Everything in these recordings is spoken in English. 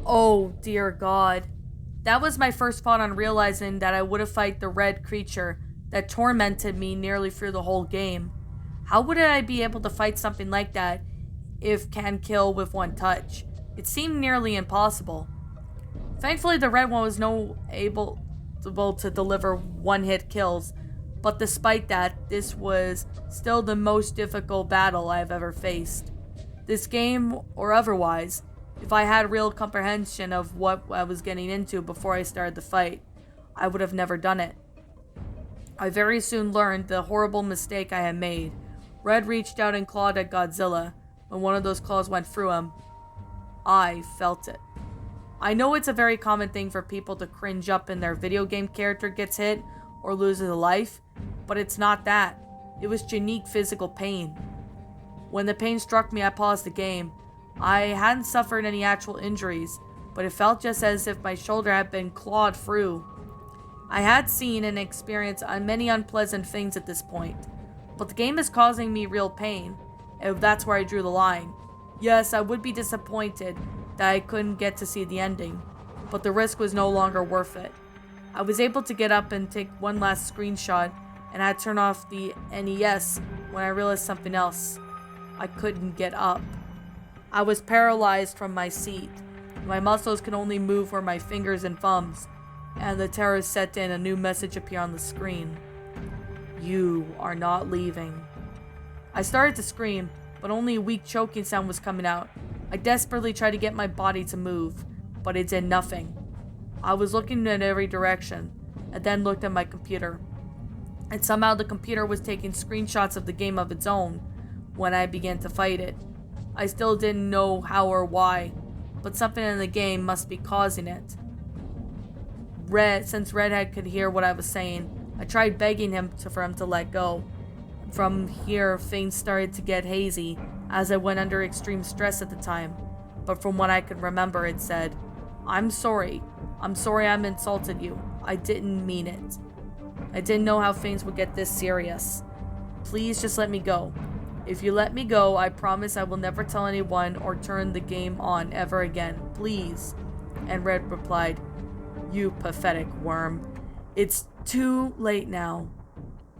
Oh dear God. That was my first thought on realizing that I would have fight the red creature that tormented me nearly through the whole game. How would I be able to fight something like that if can kill with one touch? It seemed nearly impossible. Thankfully, the red one was no able to deliver one-hit kills, but despite that, this was still the most difficult battle I've ever faced. This game, or otherwise, if I had real comprehension of what I was getting into before I started the fight, I would have never done it. I very soon learned the horrible mistake I had made. Red reached out and clawed at Godzilla. When one of those claws went through him, I felt it. I know it's a very common thing for people to cringe up when their video game character gets hit or loses a life, but it's not that. It was unique physical pain. When the pain struck me, I paused the game. I hadn't suffered any actual injuries, but it felt just as if my shoulder had been clawed through. I had seen and experienced many unpleasant things at this point, but the game is causing me real pain, and that's where I drew the line. Yes, I would be disappointed that I couldn't get to see the ending, but the risk was no longer worth it. I was able to get up and take one last screenshot, and I had turned off the NES when I realized something else. I couldn't get up. I was paralyzed from my seat. My muscles could only move where my fingers and thumbs, and the terror set in. A new message appeared on the screen. You are not leaving. I started to scream, but only a weak choking sound was coming out. I desperately tried to get my body to move, but it did nothing. I was looking in every direction, and then looked at my computer. And somehow the computer was taking screenshots of the game of its own when I began to fight it. I still didn't know how or why, but something in the game must be causing it. Since Redhead could hear what I was saying, I tried begging him for him to let go. From here, things started to get hazy, as I went under extreme stress at the time. But from what I could remember, it said, I'm sorry. I'm sorry I insulted you. I didn't mean it. I didn't know how things would get this serious. Please just let me go. If you let me go, I promise I will never tell anyone or turn the game on ever again. Please. And Red replied, You pathetic worm. It's too late now.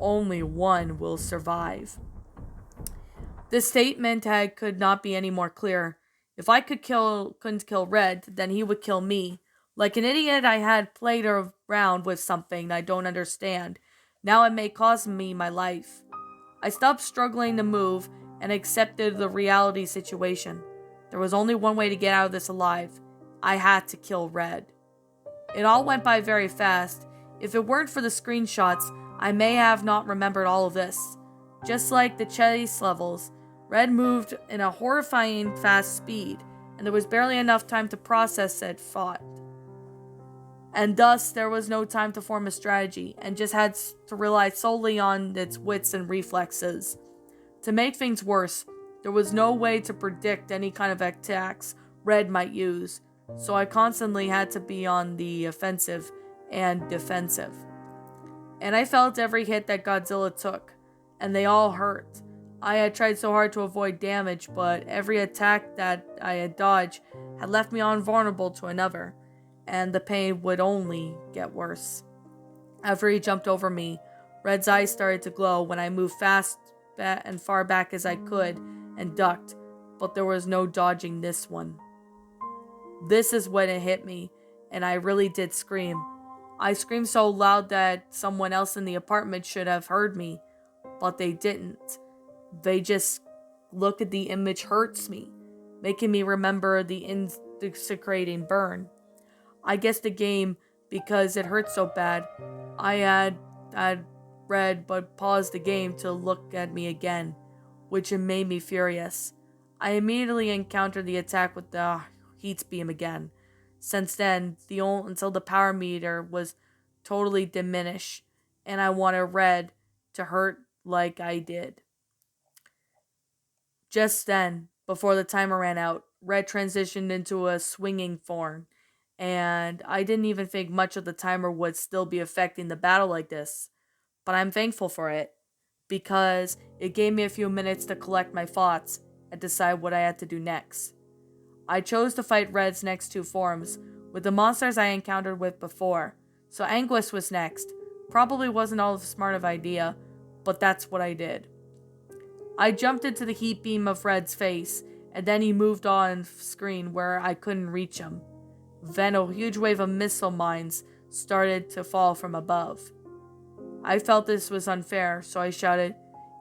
Only one will survive. This statement could not be any more clear. If I couldn't kill Red, then he would kill me. Like an idiot, I had played around with something I don't understand. Now it may cost me my life. I stopped struggling to move and accepted the reality situation. There was only one way to get out of this alive. I had to kill Red. It all went by very fast. If it weren't for the screenshots, I may have not remembered all of this. Just like the chase levels, Red moved in a horrifying fast speed, and there was barely enough time to process said thought. And thus, there was no time to form a strategy, and just had to rely solely on its wits and reflexes. To make things worse, there was no way to predict any kind of attacks Red might use, so I constantly had to be on the offensive and defensive. And I felt every hit that Godzilla took, and they all hurt. I had tried so hard to avoid damage, but every attack that I had dodged had left me vulnerable to another, and the pain would only get worse. After he jumped over me, Red's eyes started to glow when I moved fast and far back as I could and ducked, but there was no dodging this one. This is when it hit me, and I really did scream. I screamed so loud that someone else in the apartment should have heard me, but they didn't. They just look at the image hurts me, making me remember the desecrating burn. I guess the game, because it hurt so bad, I had read but paused the game to look at me again, which made me furious. I immediately encountered the attack with the heat beam again. Since then, until the power meter was totally diminished, and I wanted Red to hurt like I did. Just then, before the timer ran out, Red transitioned into a swinging form, and I didn't even think much of the timer would still be affecting the battle like this. But I'm thankful for it, because it gave me a few minutes to collect my thoughts and decide what I had to do next. I chose to fight Red's next two forms, with the monsters I encountered with before, so Anguish was next. Probably wasn't all as smart of an idea, but that's what I did. I jumped into the heat beam of Red's face, and then he moved on screen where I couldn't reach him. Then a huge wave of missile mines started to fall from above. I felt this was unfair, so I shouted,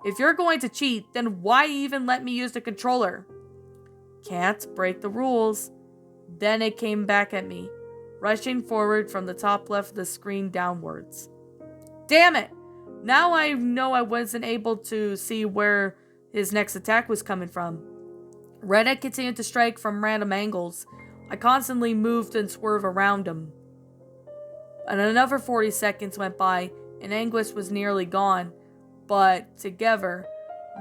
"If you're going to cheat, then why even let me use the controller?" Can't break the rules. Then it came back at me, rushing forward from the top left of the screen downwards. Damn it! Now I know I wasn't able to see where his next attack was coming from. Red had continued to strike from random angles. I constantly moved and swerved around him. And another 40 seconds went by, and Anguish was nearly gone, but together,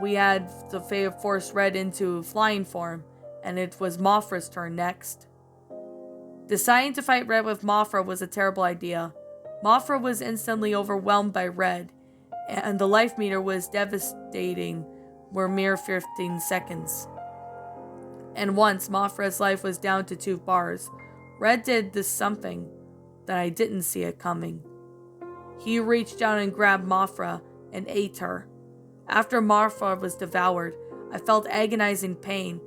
we had to force Red into flying form, and it was Mothra's turn next. Deciding to fight Red with Mothra was a terrible idea. Mothra was instantly overwhelmed by Red, and the life meter was devastating, were mere 15 seconds. And once Mothra's life was down to 2 bars, Red did this something that I didn't see it coming. He reached down and grabbed Mothra and ate her. After Mothra was devoured, I felt agonizing pain,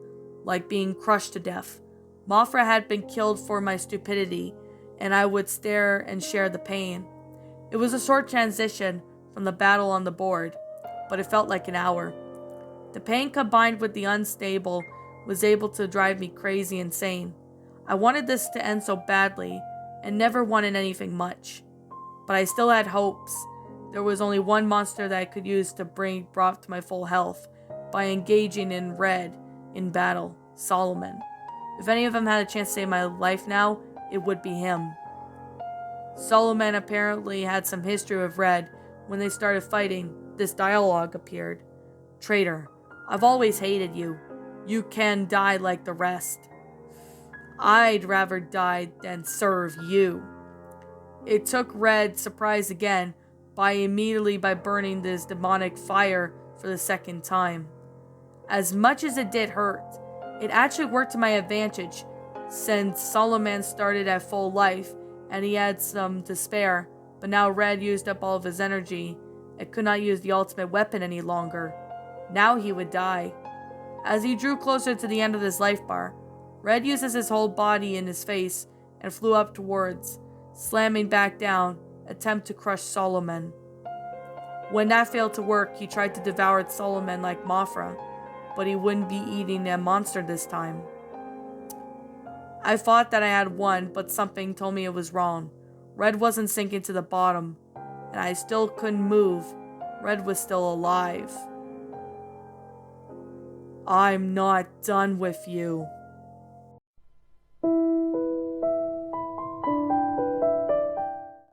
like being crushed to death. Mothra had been killed for my stupidity, and I would stare and share the pain. It was a short transition from the battle on the board, but it felt like an hour. The pain combined with the unstable was able to drive me crazy insane. I wanted this to end so badly, and never wanted anything much. But I still had hopes. There was only one monster that I could use to bring brought to my full health, by engaging in Red in battle, Solomon. If any of them had a chance to save my life now, it would be him. Solomon apparently had some history with Red. When they started fighting, this dialogue appeared. "Traitor, I've always hated you. You can die like the rest. I'd rather die than serve you." It took Red surprise again by burning this demonic fire for the second time. As much as it did hurt, it actually worked to my advantage, since Solomon started at full life and he had some to spare, but now Red used up all of his energy and could not use the ultimate weapon any longer. Now he would die. As he drew closer to the end of his life bar, Red uses his whole body in his face and flew up towards, slamming back down, attempt to crush Solomon. When that failed to work, he tried to devour Solomon like Mothra, but he wouldn't be eating a monster this time. I thought that I had won, but something told me it was wrong. Red wasn't sinking to the bottom, and I still couldn't move. Red was still alive. "I'm not done with you."